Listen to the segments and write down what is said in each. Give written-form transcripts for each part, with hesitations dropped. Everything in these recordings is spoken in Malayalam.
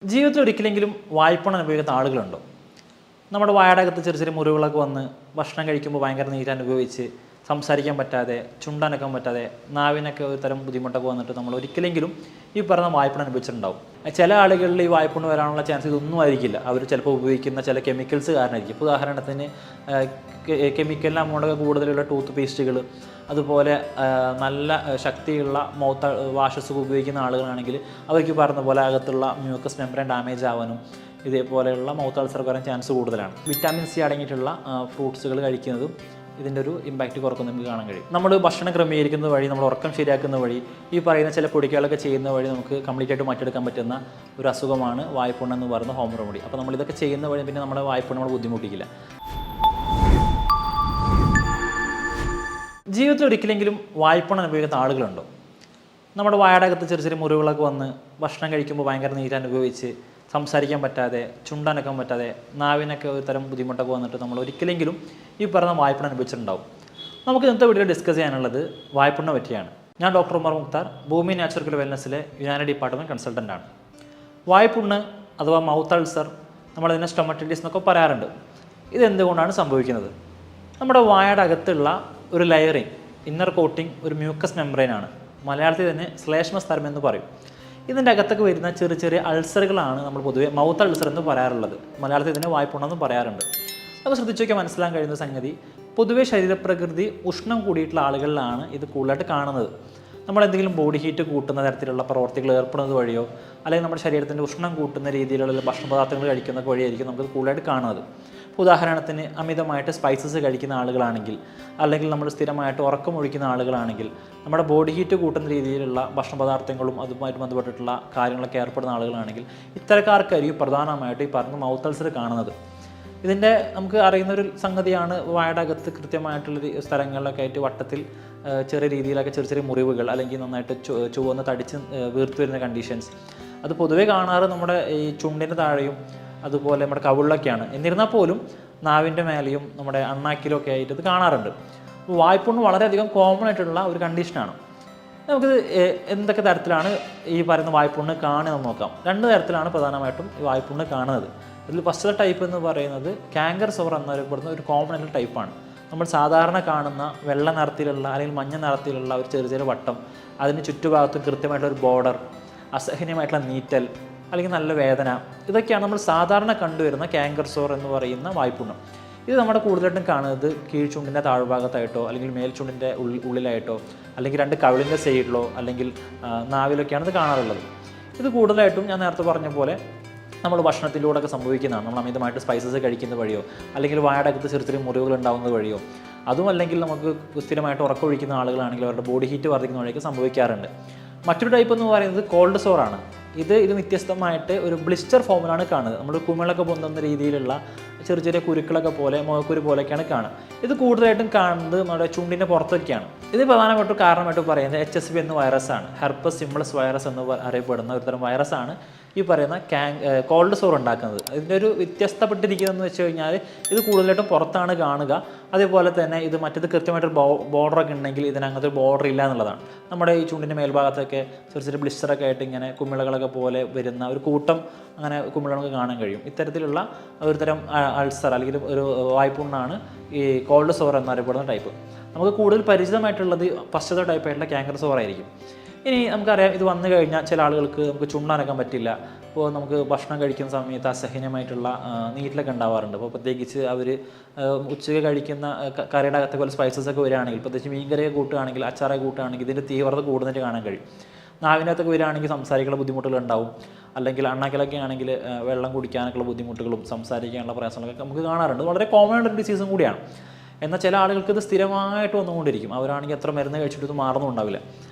ജീവിതത്തിൽ ഒരിക്കലെങ്കിലും വായ്പണം അനുഭവിക്കുന്ന ആളുകളുണ്ടോ? നമ്മുടെ വായടകത്ത് ചെറിയ ചെറിയ മുറിവുകളൊക്കെ വന്ന് ഭക്ഷണം കഴിക്കുമ്പോൾ ഭയങ്കര നീര് അനുഭവിച്ച് സംസാരിക്കാൻ പറ്റാതെ ചുണ്ടനക്കാൻ പറ്റാതെ നാവിനൊക്കെ ഒരു തരം ബുദ്ധിമുട്ടൊക്കെ വന്നിട്ട് നമ്മൾ ഒരിക്കലെങ്കിലും ഈ പറഞ്ഞ വായ്പണം അനുഭവിച്ചിട്ടുണ്ടാവും. ചില ആളുകളിൽ ഈ വായ്പണ് വരാനുള്ള ചാൻസ് ഇതൊന്നും ആയിരിക്കില്ല. അവർ ചിലപ്പോൾ ഉപയോഗിക്കുന്ന ചില കെമിക്കൽസ് കാരണമായിരിക്കും. ഇപ്പോൾ ഉദാഹരണത്തിന് കെമിക്കലിന് അമൗണ്ടൊക്കെ കൂടുതലുള്ള ടൂത്ത് പേസ്റ്റുകൾ, അതുപോലെ നല്ല ശക്തിയുള്ള മൗത്ത് വാഷസ് ഉപയോഗിക്കുന്ന ആളുകളാണെങ്കിൽ അവർക്ക് പറഞ്ഞ പോലെ അകത്തുള്ള മ്യൂക്കസ് മെംബ്രെയിൻ ഡാമേജ് ആവാനും ഇതേപോലെയുള്ള മൗത്ത് അൾസർ വരാൻ ചാൻസ് കൂടുതലാണ്. വിറ്റാമിൻ സി അടങ്ങിയിട്ടുള്ള ഫ്രൂട്ട്സുകൾ കഴിക്കുന്നതും ഇതിൻ്റെ ഒരു ഇമ്പാക്റ്റ് കുറക്കുന്നത് നമുക്ക് കാണാൻ കഴിയും. നമ്മൾ ഭക്ഷണം ക്രമീകരിക്കുന്ന വഴി, നമ്മൾ ഉറക്കം ശരിയാക്കുന്ന വഴി, ഈ പറയുന്ന ചില പൊടികളൊക്കെ ചെയ്യുന്ന വഴി നമുക്ക് കംപ്ലീറ്റ് ആയിട്ട് മാറ്റിയെടുക്കാൻ പറ്റുന്ന ഒരു അസുഖമാണ് വായ്പുണ്ണ് എന്ന് പറയുന്ന ഹോം റെമഡി. അപ്പോൾ നമ്മളിതൊക്കെ ചെയ്യുന്ന വഴി പിന്നെ നമ്മുടെ വായ്പുണ്ണ് നമ്മൾ ബുദ്ധിമുട്ടിക്കില്ല. ജീവിതത്തിൽ ഒരിക്കലെങ്കിലും വായ്പണം അനുഭവിക്കുന്ന ആളുകളുണ്ടോ? നമ്മുടെ വായടകത്ത് ചെറിയ ചെറിയ മുറിവുകളൊക്കെ വന്ന് ഭക്ഷണം കഴിക്കുമ്പോൾ ഭയങ്കര നീര് അനുഭവിച്ച് സംസാരിക്കാൻ പറ്റാതെ ചുണ്ടനക്കാൻ പറ്റാതെ നാവിനൊക്കെ ഒരു തരം ബുദ്ധിമുട്ടൊക്കെ വന്നിട്ട് നമ്മൾ ഒരിക്കലെങ്കിലും ഈ പറഞ്ഞ വായ്പണം അനുഭവിച്ചിട്ടുണ്ടാവും. നമുക്ക് ഇന്നത്തെ വീഡിയോയിൽ ഡിസ്കസ് ചെയ്യാനുള്ളത് വായ്പണ്ണെ പറ്റിയാണ്. ഞാൻ ഡോക്ടർ ഉമർ മുക്താർ, ഭൂമി നാച്ചുറൽ വെൽനസ്സിലെ യുനാനി ഡിപ്പാർട്ട്മെൻറ്റ് കൺസൾട്ടൻ്റാണ്. വായ്പുണ്ണ് അഥവാ മൗത്ത് അൾസർ, നമ്മളതിനെ സ്റ്റൊമറ്റൈറ്റിസ് എന്നൊക്കെ പറയാറുണ്ട്. ഇതെന്തുകൊണ്ടാണ് സംഭവിക്കുന്നത്? നമ്മുടെ വായയുടെ അകത്തുള്ള ഒരു ലെയറിങ്, ഇന്നർ കോട്ടിങ് ഒരു മ്യൂക്കസ് മെംബ്രെയിനാണ്. മലയാളത്തിൽ തന്നെ ശ്ലേഷ്മസ്തരം എന്ന് പറയും. ഇതിൻ്റെ അകത്തൊക്കെ വരുന്ന ചെറിയ ചെറിയ അൾസറുകളാണ് നമ്മൾ പൊതുവെ മൗത്ത് അൾസർ എന്ന് പറയാറുള്ളത്. മലയാളത്തിൽ തന്നെ വായ്പുണ്ണെന്ന് പറയാറുണ്ട്. അപ്പോൾ ശ്രദ്ധിച്ചു നോക്കിയാൽ മനസ്സിലാക്കാൻ കഴിയുന്ന സംഗതി, പൊതുവെ ശരീരപ്രകൃതി ഉഷ്ണം കൂടിയിട്ടുള്ള ആളുകളിലാണ് ഇത് കൂടുതലായിട്ട് കാണുന്നത്. നമ്മളെന്തെങ്കിലും ബോഡി ഹീറ്റ് കൂട്ടുന്ന തരത്തിലുള്ള പ്രവർത്തികൾ ഏർപ്പെടുന്നത് വഴിയോ, അല്ലെങ്കിൽ നമ്മുടെ ശരീരത്തിൻ്റെ ഉഷ്ണം കൂട്ടുന്ന രീതിയിലുള്ള ഭക്ഷണ പദാർത്ഥങ്ങൾ കഴിക്കുന്ന വഴിയായിരിക്കും നമുക്ക് കൂടുതലായിട്ട് കാണുന്നത്. ഉദാഹരണത്തിന് അമിതമായിട്ട് സ്പൈസസ് കഴിക്കുന്ന ആളുകളാണെങ്കിൽ, അല്ലെങ്കിൽ നമ്മൾ സ്ഥിരമായിട്ട് ഉറക്കം ഒഴിക്കുന്ന ആളുകളാണെങ്കിൽ, നമ്മുടെ ബോഡി ഹീറ്റ് കൂട്ടുന്ന രീതിയിലുള്ള ഭക്ഷണ പദാർത്ഥങ്ങളും അതുമായിട്ട് ബന്ധപ്പെട്ടിട്ടുള്ള കാര്യങ്ങളൊക്കെ ഏർപ്പെടുന്ന ആളുകളാണെങ്കിൽ ഇത്തരക്കാർക്കായിരിക്കും പ്രധാനമായിട്ട് ഈ പറഞ്ഞ മൗത്ത് അൾസർ കാണുന്നത്. ഇതിൻ്റെ നമുക്ക് അറിയുന്നൊരു സംഗതിയാണ്, വായയുടെ അകത്ത് കൃത്യമായിട്ടുള്ള സ്ഥലങ്ങളിലൊക്കെ ആയിട്ട് വട്ടത്തിൽ ചെറിയ രീതിയിലൊക്കെ ചെറിയ ചെറിയ മുറിവുകൾ, അല്ലെങ്കിൽ നന്നായിട്ട് ചുവന്ന് തടിച്ച് വീർത്ത് വരുന്ന കണ്ടീഷൻസ്. അത് പൊതുവേ കാണാറ് നമ്മുടെ ഈ ചുണ്ടിന് താഴെയും അതുപോലെ നമ്മുടെ കവിളിലൊക്കെയാണ്. എന്നിരുന്നാൽ പോലും നാവിൻ്റെ മേലെയും നമ്മുടെ അണ്ണാക്കിലൊക്കെ ആയിട്ട് ഇത് കാണാറുണ്ട്. അപ്പോൾ വായ്പുണ്ണ് വളരെയധികം കോമൺ ആയിട്ടുള്ള ഒരു കണ്ടീഷനാണ്. നമുക്കിത് എന്തൊക്കെ തരത്തിലാണ് ഈ പറയുന്ന വായ്പുണ്ണ് കാണുന്നത് നോക്കാം. രണ്ട് തരത്തിലാണ് പ്രധാനമായിട്ടും ഈ വായ്പുണ്ണ് കാണുന്നത്. ഇതിൽ ഫസ്റ്റ് ടൈപ്പ് എന്ന് പറയുന്നത് കാങ്കർ സോർ എന്നറിയപ്പെടുന്ന ഒരു കോമൺ ആയിട്ടുള്ള ടൈപ്പാണ്. നമ്മൾ സാധാരണ കാണുന്ന വെള്ള നിറത്തിലുള്ള അല്ലെങ്കിൽ മഞ്ഞ നിറത്തിലുള്ള ഒരു ചെറിയ ചെറിയ വട്ടം, അതിന് ചുറ്റുഭാഗത്തും കൃത്യമായിട്ടൊരു ബോർഡർ, അസഹനീയമായിട്ടുള്ള നീറ്റൽ അല്ലെങ്കിൽ നല്ല വേദന, ഇതൊക്കെയാണ് നമ്മൾ സാധാരണ കണ്ടുവരുന്ന കാങ്കർ സോർ എന്ന് പറയുന്ന വായ്പുണ്ണ്. ഇത് നമ്മുടെ കൂടുതലായിട്ടും കാണുന്നത് കീഴ്ചുണ്ടിൻ്റെ താഴ്ഭാഗത്തായിട്ടോ, അല്ലെങ്കിൽ മേൽചുണ്ടിൻ്റെ ഉള്ളിലായിട്ടോ, അല്ലെങ്കിൽ രണ്ട് കവിളിൻ്റെ സൈഡിലോ, അല്ലെങ്കിൽ നാവിലൊക്കെയാണ് ഇത് കാണാറുള്ളത്. ഇത് കൂടുതലായിട്ടും ഞാൻ നേരത്തെ പറഞ്ഞ പോലെ നമ്മൾ ഭക്ഷണത്തിലൂടെയൊക്കെ സംഭവിക്കുന്നതാണ്. നമ്മൾ അമിതമായിട്ട് സ്പൈസസ് കഴിക്കുന്ന വഴിയോ, അല്ലെങ്കിൽ വായയുടെ അകത്ത് ചെറിയ ചെറിയ മുറിവുകൾ ഉണ്ടാകുന്ന വഴിയോ, അതും അല്ലെങ്കിൽ നമുക്ക് സ്ഥിരമായിട്ട് ഉറക്കമൊഴിക്കുന്ന ആളുകളാണെങ്കിൽ അവരുടെ ബോഡി ഹീറ്റ് വർദ്ധിക്കുന്ന വഴിയൊക്കെ സംഭവിക്കാറുണ്ട്. മറ്റൊരു ടൈപ്പ് എന്ന് പറയുന്നത് കോൾഡ് സോറാണ്. ഇത് വ്യത്യസ്തമായിട്ട് ഒരു ബ്ലിസ്റ്റർ ഫോമിലാണ് കാണുന്നത്. നമ്മൾ കുമിളൊക്കെ പൊന്തുന്ന രീതിയിലുള്ള ചെറിയ ചെറിയ കുരുക്കളൊക്കെ പോലെ, മുഖക്കുരു പോലെയൊക്കെയാണ് കാണുക. ഇത് കൂടുതലായിട്ടും കാണുന്നത് നമ്മുടെ ചുണ്ടിൻ്റെ പുറത്തൊക്കെയാണ്. ഇത് പ്രധാനമായിട്ടും കാരണമായിട്ട് പറയുന്നത് HSV എന്ന വൈറസാണ്. ഹെർപ്പസ് സിംപ്ലക്സ് വൈറസ് എന്ന് അറിയപ്പെടുന്ന ഒരു തരം വൈറസാണ് ഈ പറയുന്ന കോൾഡ് സോർ ഉണ്ടാക്കുന്നത്. ഇതിൻ്റെ ഒരു വ്യത്യസ്തപ്പെട്ടിരിക്കുന്നതെന്ന് വെച്ച് കഴിഞ്ഞാൽ ഇത് കൂടുതലായിട്ടും പുറത്താണ് കാണുക. അതേപോലെ തന്നെ ഇത് മറ്റേത് കൃത്യമായിട്ടൊരു ബോർഡറൊക്കെ ഉണ്ടെങ്കിൽ ഇതിനകത്തൊരു ബോർഡർ ഇല്ല എന്നുള്ളതാണ്. നമ്മുടെ ഈ ചുണ്ടിൻ്റെ മേൽഭാഗത്തൊക്കെ ചെറിയ ചെറിയ ബ്ലിസ്റ്ററൊക്കെ ആയിട്ട് ഇങ്ങനെ കുമിളകളൊക്കെ പോലെ വരുന്ന ഒരു കൂട്ടം അങ്ങനെ കുമിളകൾക്ക് കാണാൻ കഴിയും. ഇത്തരത്തിലുള്ള ഒരു തരം അൾസർ അല്ലെങ്കിൽ ഒരു വായ്പുണ്ണാണ് ഈ കോൾഡ് സോർ എന്നറിയപ്പെടുന്ന ടൈപ്പ്. നമുക്ക് കൂടുതൽ പരിചിതമായിട്ടുള്ളത് ഫസ്റ്റത്തെ ടൈപ്പായിട്ടുള്ള കാങ്കർ സോർ ആയിരിക്കും. ഇനി നമുക്കറിയാം, ഇത് വന്നു കഴിഞ്ഞാൽ ചില ആളുകൾക്ക് നമുക്ക് ചുണ്ടനക്കാൻ പറ്റില്ല. അപ്പോൾ നമുക്ക് ഭക്ഷണം കഴിക്കുന്ന സമയത്ത് അസഹനീയമായിട്ടുള്ള നീറ്റിലൊക്കെ ഉണ്ടാവാറുണ്ട്. അപ്പോൾ പ്രത്യേകിച്ച് അവർ ഉച്ചയ്ക്ക് കഴിക്കുന്ന കറിയുടെ അകത്തെ പോലെ സ്പൈസസ് ഒക്കെ വരികയാണെങ്കിൽ, പ്രത്യേകിച്ച് മീൻകറിയൊക്കെ കൂട്ടുകയാണെങ്കിൽ, അച്ചാറൊക്കെ കൂട്ടുകയാണെങ്കിൽ ഇതിൻ്റെ തീവ്രത കൂടുതലായിട്ട് കാണാൻ കഴിയും. നാവിനകത്തൊക്കെ വരികയാണെങ്കിൽ സംസാരിക്കാനുള്ള ബുദ്ധിമുട്ടുകൾ ഉണ്ടാവും. അല്ലെങ്കിൽ അണ്ണാക്കിലൊക്കെ ആണെങ്കിൽ വെള്ളം കുടിക്കാനൊക്കെയുള്ള ബുദ്ധിമുട്ടുകളും സംസാരിക്കാനുള്ള പ്രയാസങ്ങളൊക്കെ നമുക്ക് കാണാറുണ്ട്. വളരെ കോമൺ ആയിട്ടുള്ള ഡിസീസും കൂടിയാണ്. എന്നാൽ ചില ആളുകൾക്ക് ഇത് സ്ഥിരമായിട്ട് വന്നുകൊണ്ടിരിക്കും. അവരാണെങ്കിൽ എത്ര മരുന്ന് കഴിച്ചിട്ട് ഇത് മാറുന്നുണ്ടാവില്ല.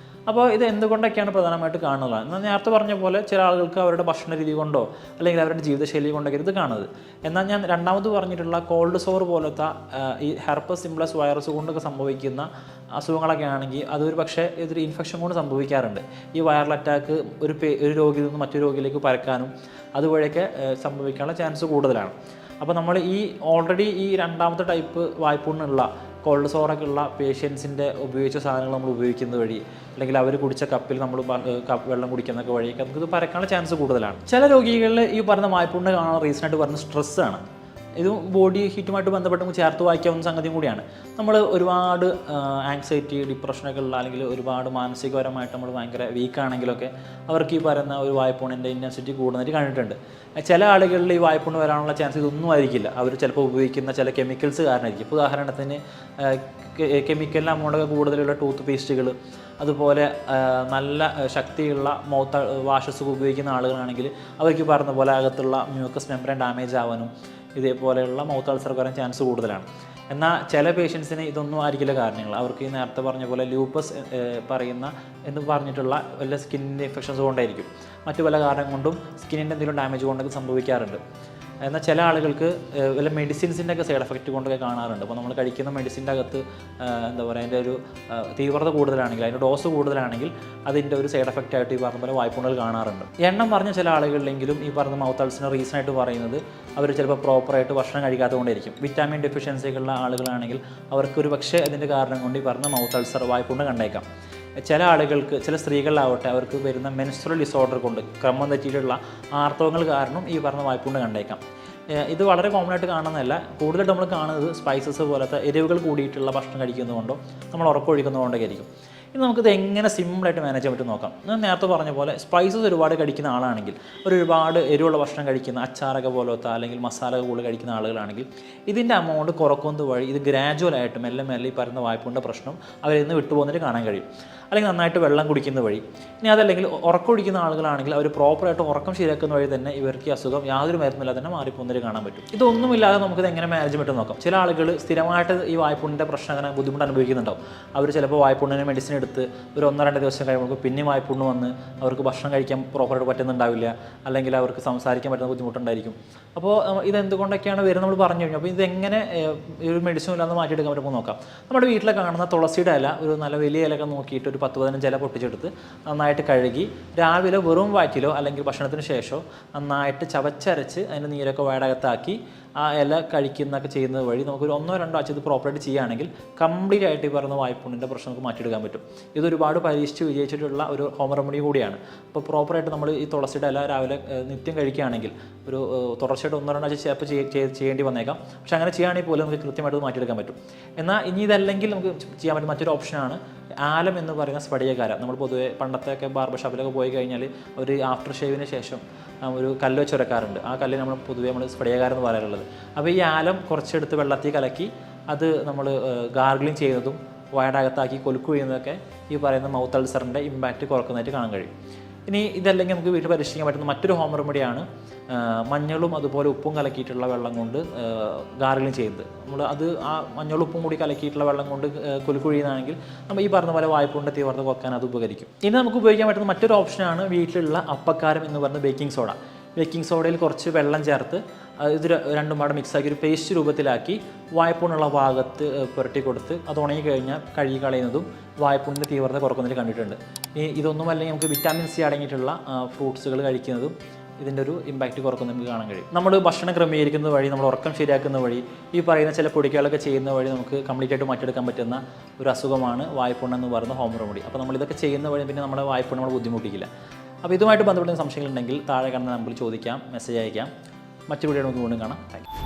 അപ്പോൾ ഇത് എന്തുകൊണ്ടൊക്കെയാണ് പ്രധാനമായിട്ട് കാണുന്നത്? എന്നാൽ നേരത്തെ പറഞ്ഞ പോലെ ചില ആളുകൾക്ക് അവരുടെ ഭക്ഷണ രീതി കൊണ്ടോ, അല്ലെങ്കിൽ അവരുടെ ജീവിതശൈലി കൊണ്ടൊക്കെ ഇത് കാണുന്നത്. എന്നാൽ ഞാൻ രണ്ടാമത് പറഞ്ഞിട്ടുള്ള കോൾഡ് സോർ പോലത്തെ ഈ ഹെർപ്പസ് സിംപ്ലക്സ് വൈറസ് കൊണ്ടൊക്കെ സംഭവിക്കുന്ന അസുഖങ്ങളൊക്കെ ആണെങ്കിൽ അതൊരു പക്ഷേ ഇതൊരു ഇൻഫെക്ഷൻ കൊണ്ട് സംഭവിക്കാറുണ്ട്. ഈ വൈറൽ അറ്റാക്ക് ഒരു രോഗിയിൽ നിന്ന് മറ്റൊരു രോഗിയിലേക്ക് പരക്കാനും അതുവഴിയൊക്കെ സംഭവിക്കാനുള്ള ചാൻസ് കൂടുതലാണ്. അപ്പോൾ നമ്മൾ ഈ ഓൾറെഡി ഈ രണ്ടാമത്തെ ടൈപ്പ് വായ്പുണ്ണുള്ള കോൾഡ് സോറൊക്കെ ഉള്ള പേഷ്യൻസിൻ്റെ ഉപയോഗിച്ച സാധനങ്ങൾ നമ്മൾ ഉപയോഗിക്കുന്നത് വഴി അല്ലെങ്കിൽ അവർ കുടിച്ച കപ്പിൽ നമ്മൾ വെള്ളം കുടിക്കുന്നതൊക്കെ വഴിയൊക്കെ നമുക്കിത് പരക്കാനുള്ള ചാൻസ് കൂടുതലാണ്. ചില രോഗികളിൽ ഈ പറഞ്ഞ വായ്പുണ്ണ് കാണാനുള്ള റീസണായിട്ട് പറയുന്നത് സ്ട്രെസ്സാണ്. ഇത് ബോഡി ഹീറ്റുമായിട്ട് ബന്ധപ്പെട്ട് നമുക്ക് ചേർത്ത് വായിക്കാവുന്ന സംഗതിയും കൂടിയാണ്. നമ്മൾ ഒരുപാട് ആങ്സൈറ്റി, ഡിപ്രഷനൊക്കെ ഉള്ള അല്ലെങ്കിൽ ഒരുപാട് മാനസികപരമായിട്ട് നമ്മൾ ഭയങ്കര വീക്കാണെങ്കിലൊക്കെ അവർക്ക് ഈ പറയുന്ന ഒരു വായ്പുണ്ണിൻ്റെ ഇൻറ്റൻസിറ്റി കൂടുന്നതായിട്ട് കണ്ടിട്ടുണ്ട്. ചില ആളുകളിൽ ഈ വായ്പുണ്ണ് വരാനുള്ള ചാൻസ് ഇതൊന്നും ആയിരിക്കില്ല. അവർ ചിലപ്പോൾ ഉപയോഗിക്കുന്ന ചില കെമിക്കൽസ് കാരണമായിരിക്കും. ഇപ്പോൾ ഉദാഹരണത്തിന് കെമിക്കലിൻ്റെ അമൗണ്ടൊക്കെ കൂടുതലുള്ള ടൂത്ത് പേസ്റ്റുകൾ, അതുപോലെ നല്ല ശക്തിയുള്ള മൗത്ത് വാഷസ് ഉപയോഗിക്കുന്ന ആളുകളാണെങ്കിൽ അവർക്ക് പറഞ്ഞ പോലെ അകത്തുള്ള മ്യൂക്കസ് മെംബ്രെയിൻ ഡാമേജ് ആവാനും ഇതേപോലെയുള്ള മൗത്ത് അൾസർ വരാൻ ചാൻസ് കൂടുതലാണ്. എന്നാൽ ചില പേഷ്യൻസിന് ഇതൊന്നും ആയിരിക്കില്ല കാരണങ്ങൾ. അവർക്ക് ഈ നേരത്തെ പറഞ്ഞ പോലെ ലൂപ്പസ് എന്ന് പറഞ്ഞിട്ടുള്ള വല്ല സ്കിന്നിൻ്റെ ഇൻഫെക്ഷൻസ് കൊണ്ടായിരിക്കും, മറ്റു പല കാരണം കൊണ്ടും സ്കിന്നിൻ്റെ എന്തെങ്കിലും ഡാമേജ് കൊണ്ടൊക്കെ സംഭവിക്കാറുണ്ട്. എന്നാൽ ചില ആളുകൾക്ക് വല്ല മെഡിസിൻസിൻ്റെ ഒക്കെ സൈഡ് എഫക്റ്റ് കൊണ്ടൊക്കെ കാണാറുണ്ട്. അപ്പോൾ നമ്മൾ കഴിക്കുന്ന മെഡിസിൻ്റെ അകത്ത് എന്താ പറയുക, അതിൻ്റെ ഒരു തീവ്രത കൂടുതലാണെങ്കിൽ, അതിൻ്റെ ഡോസ് കൂടുതലാണെങ്കിൽ അതിൻ്റെ ഒരു സൈഡ് എഫക്റ്റ് ആയിട്ട് ഈ പറഞ്ഞ പോലെ വായ്പുണ്ണിൽ കാണാറുണ്ട്. എണ്ണം പറഞ്ഞ ചില ആളുകളിലെങ്കിലും ഈ പറഞ്ഞ മൗത്ത് അൾസറിന് റീസണായിട്ട് പറയുന്നത് അവർ ചിലപ്പോൾ പ്രോപ്പറായിട്ട് ഭക്ഷണം കഴിക്കാത്തതുകൊണ്ടായിരിക്കും. വിറ്റാമിൻ ഡെഫിഷ്യൻസികളുള്ള ആളുകളാണെങ്കിൽ അവർക്കൊരു പക്ഷേ അതിൻ്റെ കാരണം കൊണ്ട് ഈ പറഞ്ഞ മൗത്ത് അൾസർ വായ്പുണ്ണ് കണ്ടേക്കാം. ചില ആളുകൾക്ക്, ചില സ്ത്രീകളിലാവട്ടെ, അവർക്ക് വരുന്ന മെൻസ്ട്രൽ ഡിസോർഡർ കൊണ്ട് ക്രമം തെറ്റിയിട്ടുള്ള ആർത്തവങ്ങൾ കാരണം ഈ പറഞ്ഞ വായ്പുണ്ണ് കണ്ടേക്കാം. ഇത് വളരെ കോമൺ ആയിട്ട് കാണുന്നതല്ല. കൂടുതലായിട്ട് നമ്മൾ കാണുന്നത് സ്പൈസസ് പോലത്തെ എരിവുകൾ കൂടിയിട്ടുള്ള ഭക്ഷണം കഴിക്കുന്നതുകൊണ്ടോ നമ്മൾ ഉറക്കമൊഴിക്കുന്നതുകൊണ്ടൊക്കെ ആയിരിക്കും. ഇനി നമുക്കിത് എങ്ങനെ സിമ്പിളായിട്ട് മാനേജ് ചെയ്യാൻ പറ്റും നോക്കാം. ഞാൻ നേരത്തെ പറഞ്ഞ പോലെ സ്പൈസസ് ഒരുപാട് കഴിക്കുന്ന ആളാണെങ്കിൽ, ഒരുപാട് എരിവുള്ള ഭക്ഷണം കഴിക്കുന്ന, അച്ചാറൊക്കെ പോലത്തെ അല്ലെങ്കിൽ മസാല കൂടുതൽ കഴിക്കുന്ന ആളുകളാണെങ്കിൽ ഇതിൻ്റെ അമൗണ്ട് കുറക്കുന്നത് വഴി ഇത് ഗ്രാജുവലായിട്ട് മെല്ലെ മെല്ലെ ഈ പറയുന്ന വായ്പുണ്ണിൻ്റെ പ്രശ്നം അവരിൽ നിന്ന് വിട്ടുപോകുന്നതിന് കാണാൻ കഴിയും. അല്ലെങ്കിൽ നന്നായിട്ട് വെള്ളം കുടിക്കുന്ന വഴി. ഇനി അതല്ലെങ്കിൽ ഉറക്കം കുടിക്കുന്ന ആളുകളാണെങ്കിൽ അവർ പ്രോപ്പറായിട്ട് ഉറക്കം ശരിയാക്കുന്ന വഴി തന്നെ ഇവർക്ക് അസുഖം യാതൊരു മരുന്നില്ലാതെ തന്നെ മാറിപ്പോകുന്നതിന് കാണാൻ പറ്റും. ഇതൊന്നുമില്ലാതെ നമുക്കിത് എങ്ങനെ മാനേജ് പറ്റും നോക്കാം. ചില ആളുകൾ സ്ഥിരമായിട്ട് ഈ വായ്പുണ്ണിൻ്റെ പ്രശ്നം അങ്ങനെ ബുദ്ധിമുട്ട് അനുഭവിക്കുന്നുണ്ടാവും. അവർ ചിലപ്പോൾ വായ്പുണ്ണിന് മെഡിസിൻ എടുത്ത് ഒരു 1-2 ദിവസം കഴിയുമ്പോൾ പിന്നെ വായ്പുണ്ണ് വന്ന് അവർക്ക് ഭക്ഷണം കഴിക്കാൻ പ്രോപ്പറായിട്ട് പറ്റുന്നുണ്ടാവില്ല, അല്ലെങ്കിൽ അവർക്ക് സംസാരിക്കാൻ പറ്റുന്ന ബുദ്ധിമുട്ടുണ്ടായിരിക്കും. അപ്പോൾ ഇതെന്തുകൊണ്ടൊക്കെയാണ് വരുന്നത് നമ്മൾ പറഞ്ഞു കഴിഞ്ഞു. അപ്പോൾ ഇതെങ്ങനെ ഒരു മെഡിസിൻ ഇല്ലാതെ മാറ്റിയെടുക്കാൻ പറ്റുമ്പോൾ നോക്കാം. നമ്മുടെ വീട്ടിൽ കാണുന്ന തുളസിയുടെ ഇല, ഒരു നല്ല വലിയ ഇലയൊക്കെ നോക്കിയിട്ട് ഒരു 10-15 ഇല പൊട്ടിച്ചെടുത്ത് നന്നായിട്ട് കഴുകി രാവിലെ വെറും വയറ്റിലോ അല്ലെങ്കിൽ ഭക്ഷണത്തിന് ശേഷമോ നന്നായിട്ട് ചവച്ചരച്ച് അതിൻ്റെ നീരൊക്കെ വയടകത്താക്കി ആ ഇല കഴിക്കുന്നതൊക്കെ ചെയ്യുന്നത് വഴി നമുക്കൊരു 1-2 ആഴ്ച ഇത് പ്രോപ്പറായിട്ട് ചെയ്യുകയാണെങ്കിൽ കംപ്ലീറ്റ് ആയിട്ട് ഈ പറയുന്ന വായ്പുണ്ണിൻ്റെ പ്രശ്നം നമുക്ക് മാറ്റിയെടുക്കാൻ പറ്റും. ഇതൊരുപാട് പരീക്ഷിച്ച് വിജയിച്ചിട്ടുള്ള ഒരു ഹോം റെമഡി കൂടിയാണ്. അപ്പോൾ പ്രോപ്പറായിട്ട് നമ്മൾ ഈ തുളസിയുടെ ഇല രാവിലെ നിത്യം കഴിക്കുകയാണെങ്കിൽ ഒരു തുടർച്ചയായിട്ട് 1-2 ആഴ്ച ചിലപ്പോൾ ചെയ്യേണ്ടി വന്നേക്കാം. പക്ഷെ അങ്ങനെ ചെയ്യുകയാണെങ്കിൽ പോലും നമുക്ക് കൃത്യമായിട്ട് മാറ്റിയെടുക്കാൻ പറ്റും. എന്നാൽ ഇനി ഇതല്ലെങ്കിൽ നമുക്ക് ചെയ്യാൻ പറ്റും മറ്റൊരു ഓപ്ഷനാണ് ആലം എന്ന് പറയുന്ന സ്ഫടികകാരം. നമ്മൾ പൊതുവെ പണ്ടത്തെയൊക്കെ ബാർബർ ഷോപ്പിലൊക്കെ പോയി കഴിഞ്ഞാൽ ഒരു ആഫ്റ്റർ ഷേവിന് ശേഷം ഒരു കല്ല് വെച്ച് ഉരക്കാറുണ്ട്. ആ കല്ല് നമ്മൾ പൊതുവെ നമ്മൾ സ്ഫടികകാരം എന്ന് പറയാറുള്ളത്. അപ്പോൾ ഈ ആലം കുറച്ചെടുത്ത് വെള്ളത്തിൽ കലക്കി അത് നമ്മൾ ഗാർഗിളിങ് ചെയ്യുന്നതും വയടകത്താക്കി കൊലുക്കു ചെയ്യുന്നതൊക്കെ ഈ പറയുന്ന മൗത്ത് അൾസറിൻ്റെ ഇമ്പാക്റ്റ് കുറക്കുന്നതായിട്ട് കാണാൻ കഴിയും. ഇനി ഇതല്ലെങ്കിൽ നമുക്ക് വീട്ടിൽ പരീക്ഷിക്കാൻ പറ്റുന്ന മറ്റൊരു ഹോം റെമഡിയാണ് മഞ്ഞളും അതുപോലെ ഉപ്പും കലക്കിയിട്ടുള്ള വെള്ളം കൊണ്ട് ഗാർഗിളിങ് ചെയ്യുന്നത്. നമ്മൾ അത് ആ മഞ്ഞളും ഉപ്പും കൂടി കലക്കിയിട്ടുള്ള വെള്ളം കൊണ്ട് കൊലുക്കുഴിയുന്നതാണെങ്കിൽ നമ്മൾ ഈ പറഞ്ഞ പോലെ വായ്പുണ്ണിൻ്റെ തീവ്രത കുറക്കാൻ അത് ഉപകരിക്കും. ഇനി നമുക്ക് ഉപയോഗിക്കാൻ പറ്റുന്ന മറ്റൊരു ഓപ്ഷനാണ് വീട്ടിലുള്ള അപ്പക്കാരം എന്ന് പറയുന്ന ബേക്കിംഗ് സോഡ. ബേക്കിംഗ് സോഡയിൽ കുറച്ച് വെള്ളം ചേർത്ത് ഇത് രണ്ടും പാടെ മിക്സാക്കി ഒരു പേസ്റ്റ് രൂപത്തിലാക്കി വായ്പുണ്ണുള്ള ഭാഗത്ത് പുരട്ടി കൊടുത്ത് അത് ഉണങ്ങി കഴിഞ്ഞാൽ കഴുകി കളയുന്നതും വായ്പുണ്ണിൻ്റെ തീവ്രത കുറക്കുന്നതിൽ കണ്ടിട്ടുണ്ട്. ഇതൊന്നും അല്ലെങ്കിൽ നമുക്ക് വിറ്റാമിൻ സി അടങ്ങിയിട്ടുള്ള ഫ്രൂട്ട്സുകൾ കഴിക്കുന്നതും ഇതിൻ്റെ ഒരു ഇമ്പാക്റ്റ് കുറക്കുന്ന നമുക്ക് കാണാൻ കഴിയും. നമ്മൾ ഭക്ഷണം ക്രമീകരിക്കുന്ന വഴി, നമ്മൾ ഉറക്കം ശരിയാക്കുന്ന വഴി, ഈ പറയുന്ന ചില പൊടികളൊക്കെ ചെയ്യുന്ന വഴി നമുക്ക് കംപ്ലീറ്റ് ആയിട്ട് മാറ്റിയെടുക്കാൻ പറ്റുന്ന ഒരു അസുഖമാണ് വായ്പുണ്ണ് എന്ന് പറയുന്ന ഹോം റെമഡി. അപ്പോൾ നമ്മളിതൊക്കെ ചെയ്യുന്ന വഴി പിന്നെ നമ്മുടെ വായ്പുണ്ണ് നമ്മൾ ബുദ്ധിമുട്ടിക്കില്ല. അപ്പോൾ ഇതുമായിട്ട് ബന്ധപ്പെട്ട സംശയങ്ങളുണ്ടെങ്കിൽ താഴെ കാണുന്ന നമ്പറിൽ ചോദിക്കാം, മെസ്സേജ് അയക്കാം. മറ്റു വീഡിയോ നമുക്ക് വീണ്ടും കാണാം. Thank you.